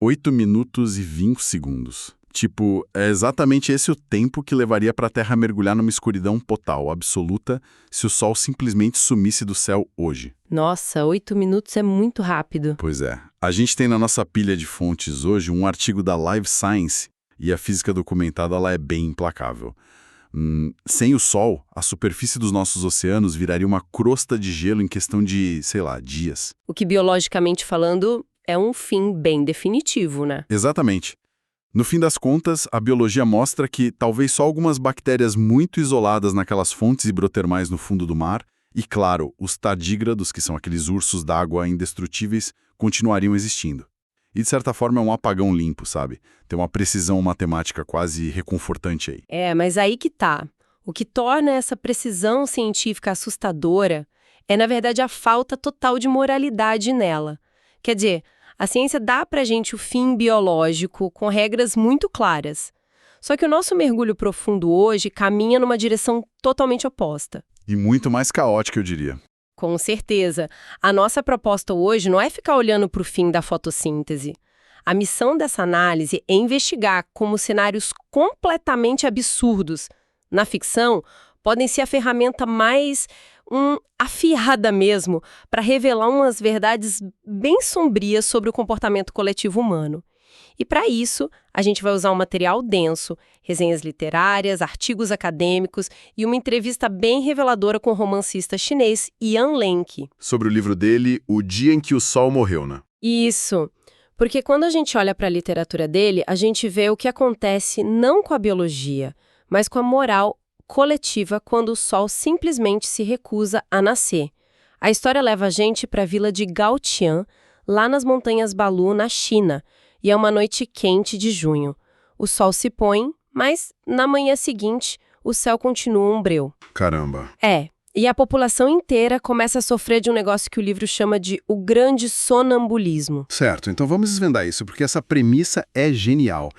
8 minutos e 20 segundos. Tipo, é exatamente esse o tempo que levaria para a Terra mergulhar numa escuridão total, absoluta, se o Sol simplesmente sumisse do céu hoje. Nossa, 8 minutos é muito rápido. Pois é. A gente tem na nossa pilha de fontes hoje um artigo da Live Science e a física documentada ela é bem implacável. Sem o Sol, a superfície dos nossos oceanos viraria uma crosta de gelo em questão de, sei lá, dias. O que, biologicamente falando, é um fim bem definitivo, né? Exatamente. No fim das contas, a biologia mostra que talvez só algumas bactérias muito isoladas naquelas fontes hidrotermais no fundo do mar, e claro, os tardígrados, que são aqueles ursos d'água indestrutíveis, continuariam existindo. E de certa forma é um apagão limpo, sabe? Tem uma precisão matemática quase reconfortante aí. É, mas aí que tá. O que torna essa precisão científica assustadora é, na verdade, a falta total de moralidade nela. Quer dizer, a ciência dá pra gente o fim biológico com regras muito claras. Só que o nosso mergulho profundo hoje caminha numa direção totalmente oposta. E muito mais caótica, eu diria. Com certeza. A nossa proposta hoje não é ficar olhando para o fim da fotossíntese. A missão dessa análise é investigar como cenários completamente absurdos na ficção podem ser a ferramenta mais afiada mesmo para revelar umas verdades bem sombrias sobre o comportamento coletivo humano. E para isso, a gente vai usar um material denso, resenhas literárias, artigos acadêmicos e uma entrevista bem reveladora com o romancista chinês Yan Lenqi. Sobre o livro dele, O Dia em que o Sol Morreu, né? Isso, porque quando a gente olha para a literatura dele, a gente vê o que acontece não com a biologia, mas com a moral coletiva quando o Sol simplesmente se recusa a nascer. A história leva a gente para a vila de Gaotian, lá nas montanhas Balu, na China, e é uma noite quente de junho. O sol se põe, mas na manhã seguinte o céu continua umbreu. Caramba. E a população inteira começa a sofrer de um negócio que o livro chama de o grande sonambulismo. Certo, então vamos desvendar isso, porque essa premissa é genial.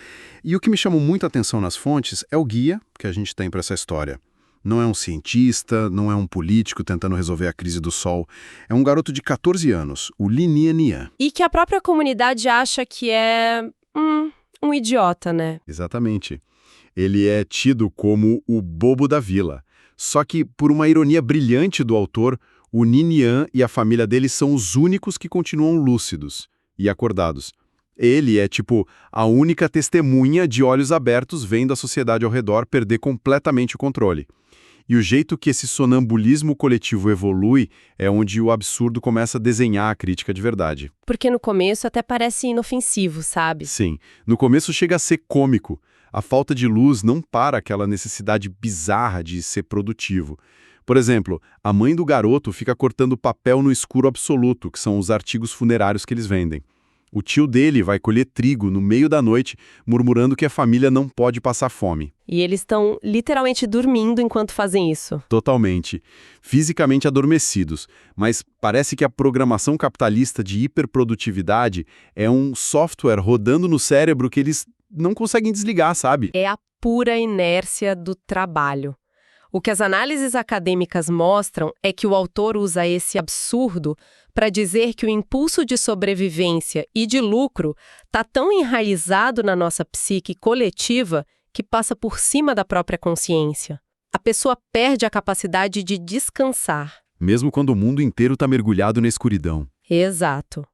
E o que me chamou muito a atenção nas fontes é o guia que a gente tem para essa história. Não é um cientista, não é um político tentando resolver a crise do Sol. É um garoto de 14 anos, o Li Nianian. E que a própria comunidade acha que é um idiota, né? Exatamente. Ele é tido como o bobo da vila. Só que, por uma ironia brilhante do autor, o Ninian e a família dele são os únicos que continuam lúcidos e acordados. Ele é, tipo, a única testemunha de olhos abertos vendo a sociedade ao redor perder completamente o controle. E o jeito que esse sonambulismo coletivo evolui é onde o absurdo começa a desenhar a crítica de verdade. Porque no começo até parece inofensivo, sabe? Sim, no começo chega a ser cômico. A falta de luz não para aquela necessidade bizarra de ser produtivo. Por exemplo, a mãe do garoto fica cortando papel no escuro absoluto, que são os artigos funerários que eles vendem. O tio dele vai colher trigo no meio da noite, murmurando que a família não pode passar fome. E eles estão literalmente dormindo enquanto fazem isso. Totalmente. Fisicamente adormecidos. Mas parece que a programação capitalista de hiperprodutividade é um software rodando no cérebro que eles não conseguem desligar, sabe? É a pura inércia do trabalho. O que as análises acadêmicas mostram é que o autor usa esse absurdo para dizer que o impulso de sobrevivência e de lucro está tão enraizado na nossa psique coletiva que passa por cima da própria consciência. A pessoa perde a capacidade de descansar. Mesmo quando o mundo inteiro está mergulhado na escuridão. Exato.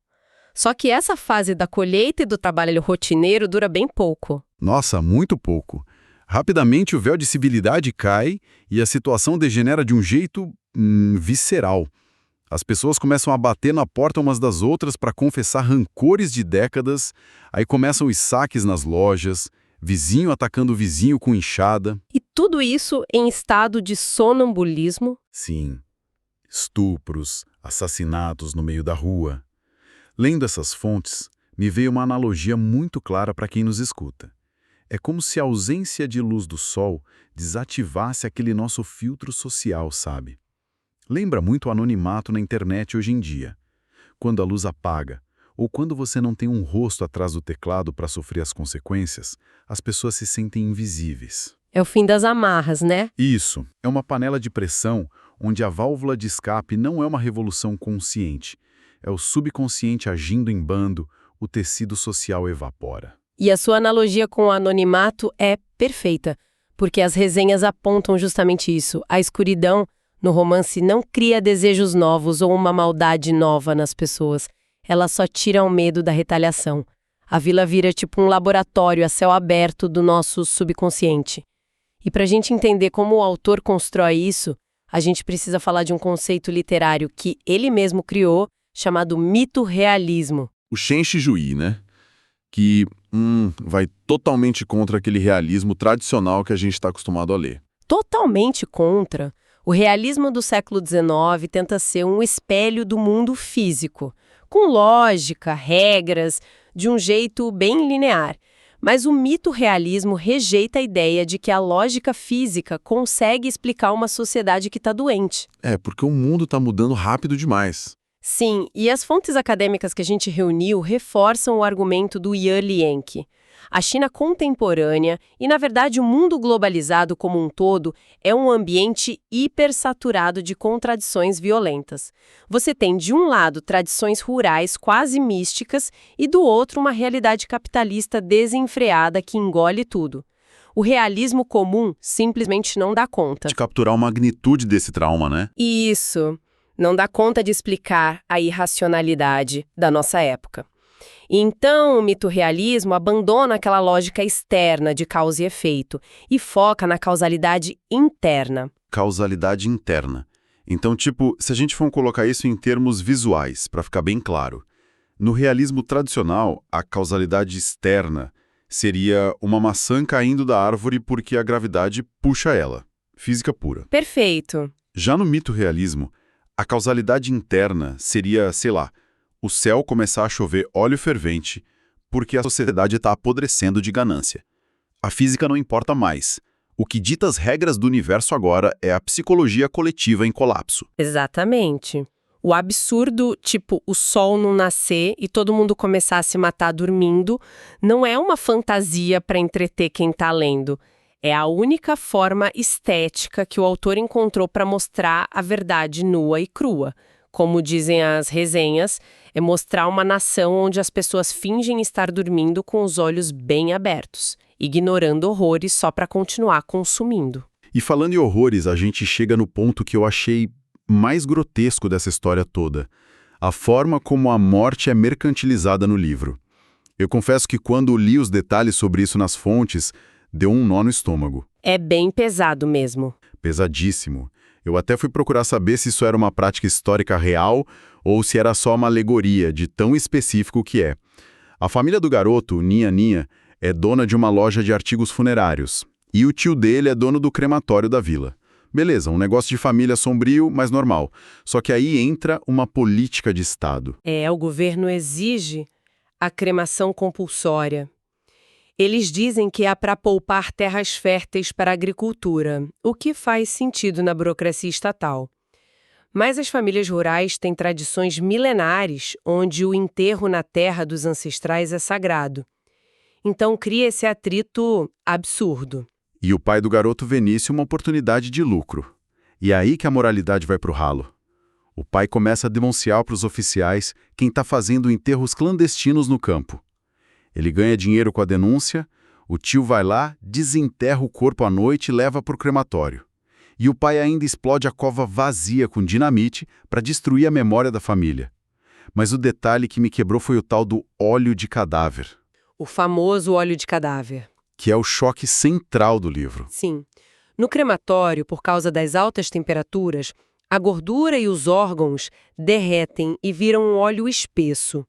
Só que essa fase da colheita e do trabalho rotineiro dura bem pouco. Nossa, muito pouco. Rapidamente o véu de civilidade cai e a situação degenera de um jeito visceral. As pessoas começam a bater na porta umas das outras para confessar rancores de décadas, aí começam os saques nas lojas, vizinho atacando vizinho com enxada. E tudo isso em estado de sonambulismo? Sim. Estupros, assassinatos no meio da rua. Lendo essas fontes, me veio uma analogia muito clara para quem nos escuta. É como se a ausência de luz do sol desativasse aquele nosso filtro social, sabe? Lembra muito o anonimato na internet hoje em dia. Quando a luz apaga, ou quando você não tem um rosto atrás do teclado para sofrer as consequências, as pessoas se sentem invisíveis. É o fim das amarras, né? Isso, é uma panela de pressão onde a válvula de escape não é uma revolução consciente. É o subconsciente agindo em bando, o tecido social evapora. E a sua analogia com o anonimato é perfeita, porque as resenhas apontam justamente isso. A escuridão no romance não cria desejos novos ou uma maldade nova nas pessoas. Ela só tira o medo da retaliação. A vila vira tipo um laboratório a céu aberto do nosso subconsciente. E para a gente entender como o autor constrói isso, a gente precisa falar de um conceito literário que ele mesmo criou, chamado mito-realismo. O Shen Shizhui, né? Que vai totalmente contra aquele realismo tradicional que a gente está acostumado a ler. Totalmente contra. O realismo do século XIX tenta ser um espelho do mundo físico, com lógica, regras, de um jeito bem linear. Mas o mito-realismo rejeita a ideia de que a lógica física consegue explicar uma sociedade que está doente. Porque o mundo está mudando rápido demais. Sim, e as fontes acadêmicas que a gente reuniu reforçam o argumento do Ye Lianqi. A China contemporânea e, na verdade, o mundo globalizado como um todo é um ambiente hipersaturado de contradições violentas. Você tem, de um lado, tradições rurais quase místicas e, do outro, uma realidade capitalista desenfreada que engole tudo. O realismo comum simplesmente não dá conta. De capturar a magnitude desse trauma, né? Isso. Não dá conta de explicar a irracionalidade da nossa época. Então, o mito-realismo abandona aquela lógica externa de causa e efeito e foca na causalidade interna. Causalidade interna. Então, se a gente for colocar isso em termos visuais, para ficar bem claro, no realismo tradicional, a causalidade externa seria uma maçã caindo da árvore porque a gravidade puxa ela. Física pura. Perfeito. Já no mito-realismo, a causalidade interna seria, o céu começar a chover óleo fervente porque a sociedade está apodrecendo de ganância. A física não importa mais. O que dita as regras do universo agora é a psicologia coletiva em colapso. Exatamente. O absurdo, o sol não nascer e todo mundo começar a se matar dormindo, não é uma fantasia para entreter quem está lendo. É a única forma estética que o autor encontrou para mostrar a verdade nua e crua. Como dizem as resenhas, é mostrar uma nação onde as pessoas fingem estar dormindo com os olhos bem abertos, ignorando horrores só para continuar consumindo. E falando em horrores, a gente chega no ponto que eu achei mais grotesco dessa história toda. A forma como a morte é mercantilizada no livro. Eu confesso que quando li os detalhes sobre isso nas fontes, deu um nó no estômago. É bem pesado mesmo. Pesadíssimo. Eu até fui procurar saber se isso era uma prática histórica real ou se era só uma alegoria de tão específico que é. A família do garoto, Ninha, é dona de uma loja de artigos funerários. E o tio dele é dono do crematório da vila. Beleza, um negócio de família sombrio, mas normal. Só que aí entra uma política de Estado. O governo exige a cremação compulsória. Eles dizem que é para poupar terras férteis para a agricultura, o que faz sentido na burocracia estatal. Mas as famílias rurais têm tradições milenares, onde o enterro na terra dos ancestrais é sagrado. Então cria esse atrito absurdo. E o pai do garoto vê nisso uma oportunidade de lucro. E é aí que a moralidade vai pro ralo. O pai começa a denunciar para os oficiais quem está fazendo enterros clandestinos no campo. Ele ganha dinheiro com a denúncia, o tio vai lá, desenterra o corpo à noite e leva para o crematório. E o pai ainda explode a cova vazia com dinamite para destruir a memória da família. Mas o detalhe que me quebrou foi o tal do óleo de cadáver. O famoso óleo de cadáver. Que é o choque central do livro. Sim. No crematório, por causa das altas temperaturas, a gordura e os órgãos derretem e viram um óleo espesso.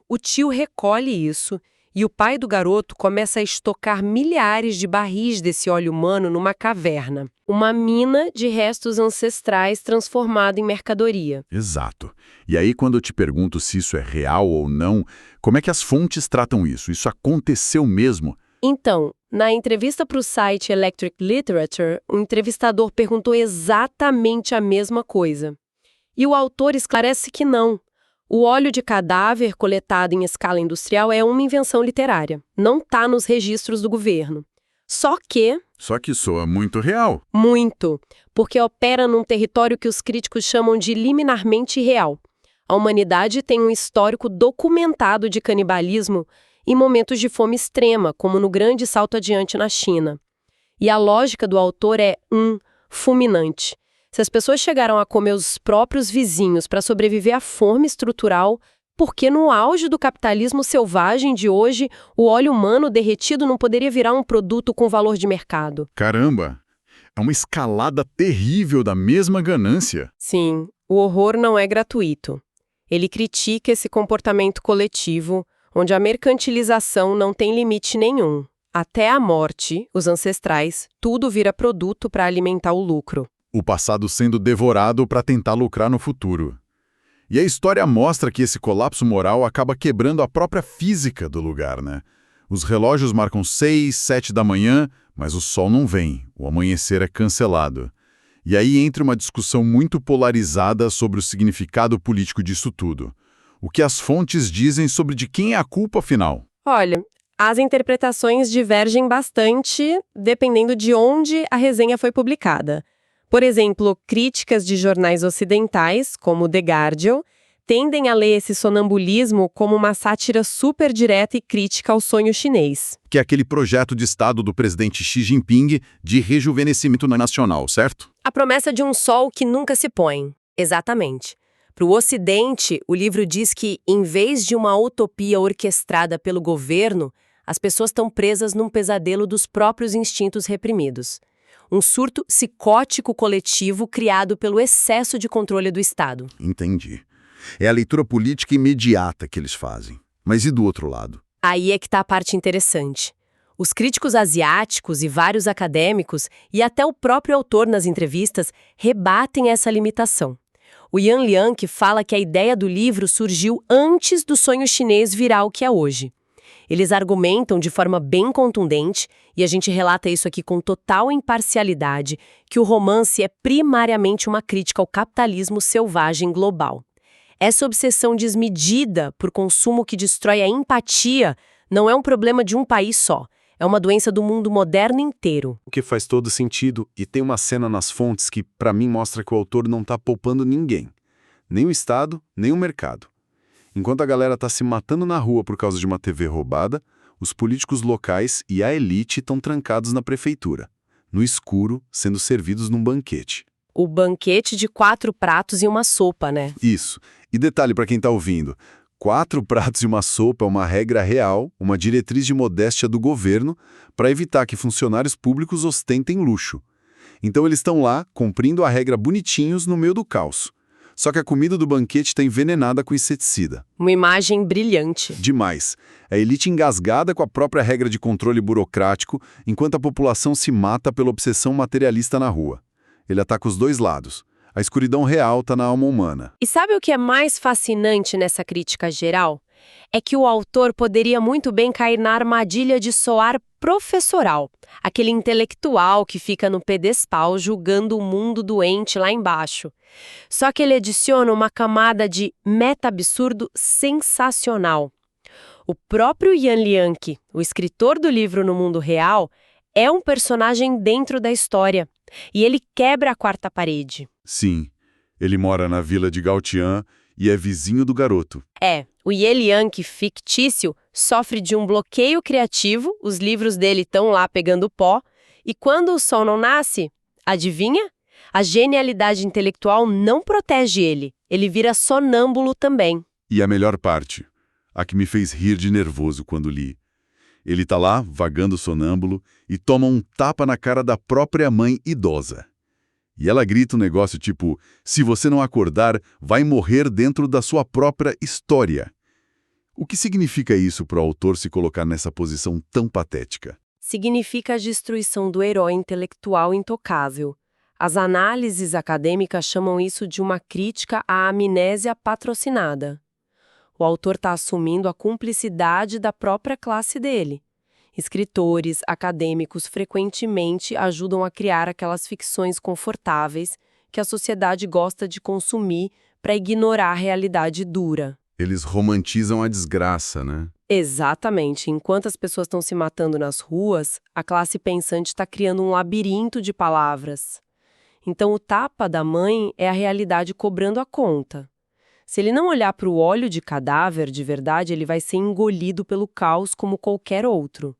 O tio recolhe isso e o pai do garoto começa a estocar milhares de barris desse óleo humano numa caverna. Uma mina de restos ancestrais transformada em mercadoria. Exato. E aí, quando eu te pergunto se isso é real ou não, como é que as fontes tratam isso? Isso aconteceu mesmo? Então, na entrevista para o site Electric Literature, o entrevistador perguntou exatamente a mesma coisa. E o autor esclarece que não. O óleo de cadáver coletado em escala industrial é uma invenção literária. Não está nos registros do governo. Só que soa muito real. Muito. Porque opera num território que os críticos chamam de liminarmente real. A humanidade tem um histórico documentado de canibalismo em momentos de fome extrema, como no Grande Salto Adiante na China. E a lógica do autor é fulminante. Se as pessoas chegaram a comer os próprios vizinhos para sobreviver à fome estrutural, por que no auge do capitalismo selvagem de hoje, o óleo humano derretido não poderia virar um produto com valor de mercado? Caramba! É uma escalada terrível da mesma ganância. Sim, o horror não é gratuito. Ele critica esse comportamento coletivo, onde a mercantilização não tem limite nenhum. Até a morte, os ancestrais, tudo vira produto para alimentar o lucro. O passado sendo devorado para tentar lucrar no futuro. E a história mostra que esse colapso moral acaba quebrando a própria física do lugar, né? Os relógios marcam 6, 7 da manhã, mas o sol não vem, o amanhecer é cancelado. E aí entra uma discussão muito polarizada sobre o significado político disso tudo. O que as fontes dizem sobre de quem é a culpa afinal? Olha, as interpretações divergem bastante dependendo de onde a resenha foi publicada. Por exemplo, críticas de jornais ocidentais, como The Guardian, tendem a ler esse sonambulismo como uma sátira super direta e crítica ao sonho chinês. Que é aquele projeto de Estado do presidente Xi Jinping de rejuvenescimento nacional, certo? A promessa de um sol que nunca se põe. Exatamente. Para o Ocidente, o livro diz que, em vez de uma utopia orquestrada pelo governo, as pessoas estão presas num pesadelo dos próprios instintos reprimidos. Um surto psicótico coletivo criado pelo excesso de controle do Estado. Entendi. É a leitura política imediata que eles fazem. Mas e do outro lado? Aí é que está a parte interessante. Os críticos asiáticos e vários acadêmicos, e até o próprio autor nas entrevistas, rebatem essa limitação. O Yan Liang fala que a ideia do livro surgiu antes do sonho chinês virar o que é hoje. Eles argumentam de forma bem contundente, e a gente relata isso aqui com total imparcialidade, que o romance é primariamente uma crítica ao capitalismo selvagem global. Essa obsessão desmedida por consumo que destrói a empatia não é um problema de um país só. É uma doença do mundo moderno inteiro. O que faz todo sentido, e tem uma cena nas fontes que, para mim, mostra que o autor não está poupando ninguém. Nem o Estado, nem o mercado. Enquanto a galera está se matando na rua por causa de uma TV roubada, os políticos locais e a elite estão trancados na prefeitura, no escuro, sendo servidos num banquete. O banquete de 4 pratos e uma sopa, né? Isso. E detalhe para quem está ouvindo, 4 pratos e uma sopa é uma regra real, uma diretriz de modéstia do governo para evitar que funcionários públicos ostentem luxo. Então eles estão lá, cumprindo a regra bonitinhos no meio do caos. Só que a comida do banquete está envenenada com inseticida. Uma imagem brilhante. Demais. A elite engasgada com a própria regra de controle burocrático, enquanto a população se mata pela obsessão materialista na rua. Ele ataca os dois lados. A escuridão real está na alma humana. E sabe o que é mais fascinante nessa crítica geral? É que o autor poderia muito bem cair na armadilha de soar professoral. Aquele intelectual que fica no pedestal julgando o mundo doente lá embaixo. Só que ele adiciona uma camada de meta-absurdo sensacional. O próprio Yan Liang, o escritor do livro No Mundo Real, é um personagem dentro da história. E ele quebra a quarta parede. Sim, ele mora na vila de Gaotian e é vizinho do garoto. O Ye Liang fictício sofre de um bloqueio criativo, os livros dele estão lá pegando pó, e quando o sol não nasce, adivinha? A genialidade intelectual não protege ele vira sonâmbulo também. E a melhor parte, a que me fez rir de nervoso quando li. Ele tá lá, vagando sonâmbulo, e toma um tapa na cara da própria mãe idosa. E ela grita um negócio tipo, se você não acordar, vai morrer dentro da sua própria história. O que significa isso para o autor se colocar nessa posição tão patética? Significa a destruição do herói intelectual intocável. As análises acadêmicas chamam isso de uma crítica à amnésia patrocinada. O autor está assumindo a cumplicidade da própria classe dele. Escritores, acadêmicos frequentemente ajudam a criar aquelas ficções confortáveis que a sociedade gosta de consumir para ignorar a realidade dura. Eles romantizam a desgraça, né? Exatamente. Enquanto as pessoas estão se matando nas ruas, a classe pensante está criando um labirinto de palavras. Então o tapa da mãe é a realidade cobrando a conta. Se ele não olhar para o óleo de cadáver, de verdade, ele vai ser engolido pelo caos como qualquer outro.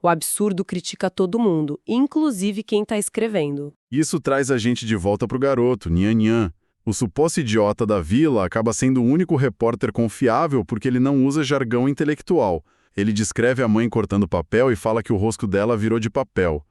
O absurdo critica todo mundo, inclusive quem está escrevendo. Isso traz a gente de volta pro garoto, Nhan Nhan. O suposto idiota da vila acaba sendo o único repórter confiável porque ele não usa jargão intelectual. Ele descreve a mãe cortando papel e fala que o rosto dela virou de papel.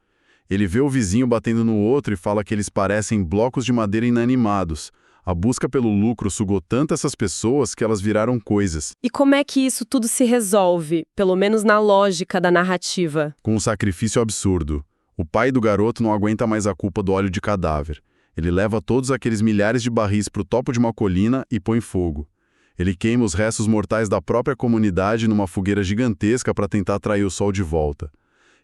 Ele vê o vizinho batendo no outro e fala que eles parecem blocos de madeira inanimados. A busca pelo lucro sugou tanto essas pessoas que elas viraram coisas. E como é que isso tudo se resolve, pelo menos na lógica da narrativa? Com um sacrifício absurdo. O pai do garoto não aguenta mais a culpa do óleo de cadáver. Ele leva todos aqueles milhares de barris para o topo de uma colina e põe fogo. Ele queima os restos mortais da própria comunidade numa fogueira gigantesca para tentar atrair o sol de volta.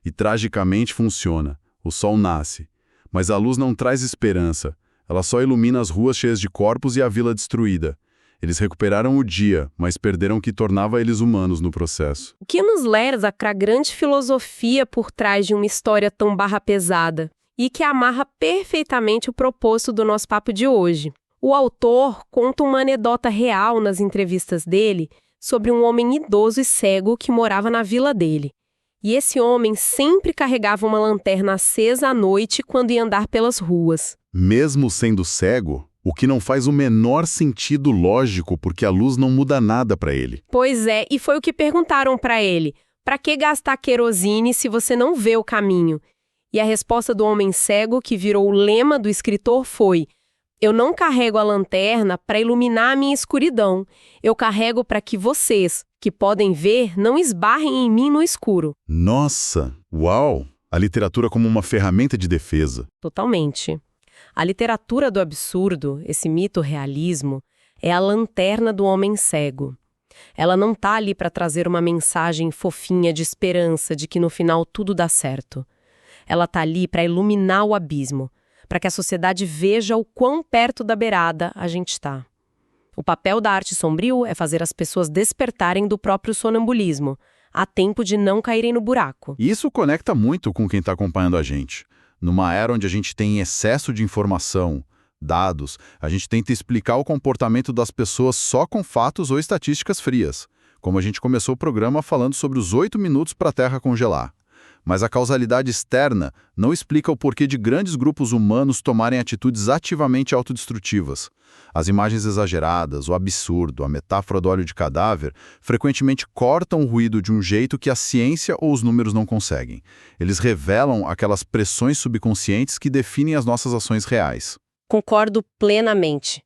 E tragicamente funciona. O sol nasce. Mas a luz não traz esperança. Ela só ilumina as ruas cheias de corpos e a vila destruída. Eles recuperaram o dia, mas perderam o que tornava eles humanos no processo. O que nos leva à grande filosofia por trás de uma história tão barra pesada e que amarra perfeitamente o propósito do nosso papo de hoje. O autor conta uma anedota real nas entrevistas dele sobre um homem idoso e cego que morava na vila dele. E esse homem sempre carregava uma lanterna acesa à noite quando ia andar pelas ruas. Mesmo sendo cego, o que não faz o menor sentido lógico porque a luz não muda nada para ele. Pois é, e foi o que perguntaram para ele. Para que gastar querosene se você não vê o caminho? E a resposta do homem cego, que virou o lema do escritor, foi: eu não carrego a lanterna para iluminar a minha escuridão. Eu carrego para que vocês, que podem ver, não esbarrem em mim no escuro. Nossa, uau! A literatura como uma ferramenta de defesa. Totalmente. A literatura do absurdo, esse mito realismo, é a lanterna do homem cego. Ela não está ali para trazer uma mensagem fofinha de esperança de que no final tudo dá certo. Ela está ali para iluminar o abismo, para que a sociedade veja o quão perto da beirada a gente está. O papel da arte sombrio é fazer as pessoas despertarem do próprio sonambulismo, a tempo de não caírem no buraco. E isso conecta muito com quem está acompanhando a gente. Numa era onde a gente tem excesso de informação, dados, a gente tenta explicar o comportamento das pessoas só com fatos ou estatísticas frias, como a gente começou o programa falando sobre os 8 minutos para a Terra congelar. Mas a causalidade externa não explica o porquê de grandes grupos humanos tomarem atitudes ativamente autodestrutivas. As imagens exageradas, o absurdo, a metáfora do óleo de cadáver, frequentemente cortam o ruído de um jeito que a ciência ou os números não conseguem. Eles revelam aquelas pressões subconscientes que definem as nossas ações reais. Concordo plenamente.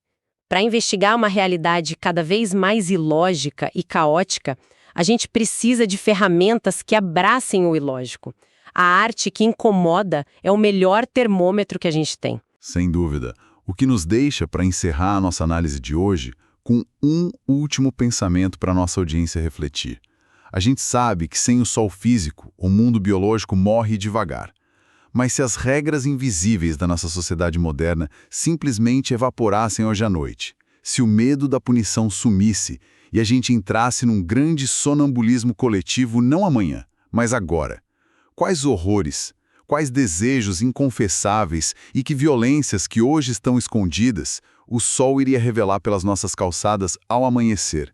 Para investigar uma realidade cada vez mais ilógica e caótica, a gente precisa de ferramentas que abracem o ilógico. A arte que incomoda é o melhor termômetro que a gente tem. Sem dúvida. O que nos deixa, para encerrar a nossa análise de hoje, com um último pensamento para a nossa audiência refletir. A gente sabe que sem o sol físico, o mundo biológico morre devagar. Mas se as regras invisíveis da nossa sociedade moderna simplesmente evaporassem hoje à noite, se o medo da punição sumisse e a gente entrasse num grande sonambulismo coletivo não amanhã, mas agora, quais horrores, quais desejos inconfessáveis e que violências que hoje estão escondidas o sol iria revelar pelas nossas calçadas ao amanhecer?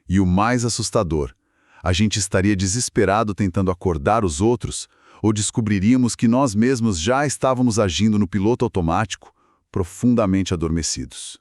E o mais assustador, a gente estaria desesperado tentando acordar os outros ou descobriríamos que nós mesmos já estávamos agindo no piloto automático, profundamente adormecidos?